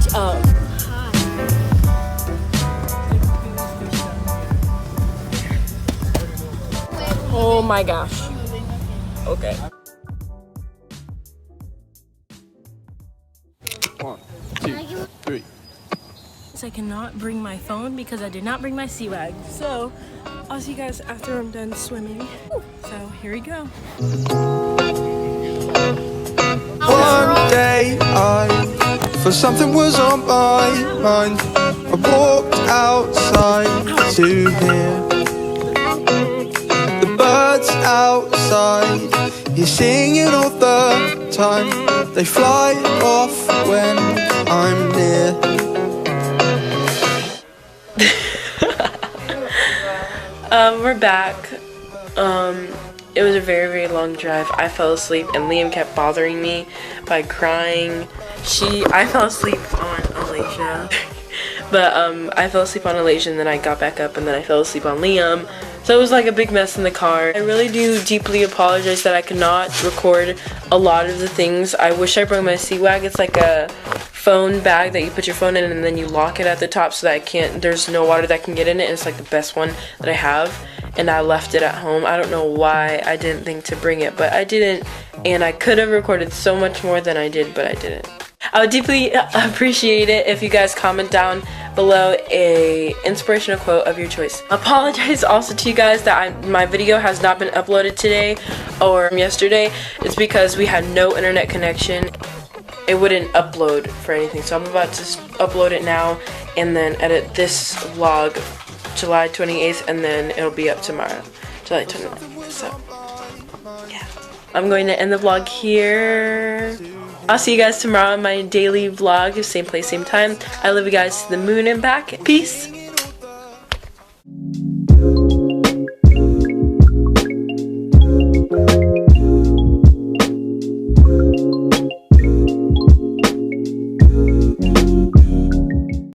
Shut up. Oh my gosh. Okay. 1, 2, 3. I cannot bring my phone because I did not bring my sea bag. So I'll see you guys after I'm done swimming. So here we go. One day for something was on my mind. I walked outside to hear the birds outside. You're singing all the time. They fly off when I'm near. We're back. It was a very, very long drive. I fell asleep and Liam kept bothering me by crying. I fell asleep on Alicia. But I fell asleep on Alicia and then I got back up and then I fell asleep on Liam. So it was like a big mess in the car. I really do deeply apologize that I could not record a lot of the things. I wish I brought my Sea-Wag. It's like a phone bag that you put your phone in and then you lock it at the top so that there's no water that can get in it. And it's like the best one that I have. And I left it at home. I don't know why I didn't think to bring it, but I didn't. And I could have recorded so much more than I did, but I didn't. I would deeply appreciate it if you guys comment down below a inspirational quote of your choice. Apologize also to you guys that my video has not been uploaded today or yesterday. It's because we had no internet connection. It wouldn't upload for anything. So I'm about to upload it now and then edit this vlog July 28th and then it'll be up tomorrow, July 29th. So yeah, I'm going to end the vlog here. I'll see you guys tomorrow on my daily vlog, same place, same time. I love you guys to the moon and back. Peace.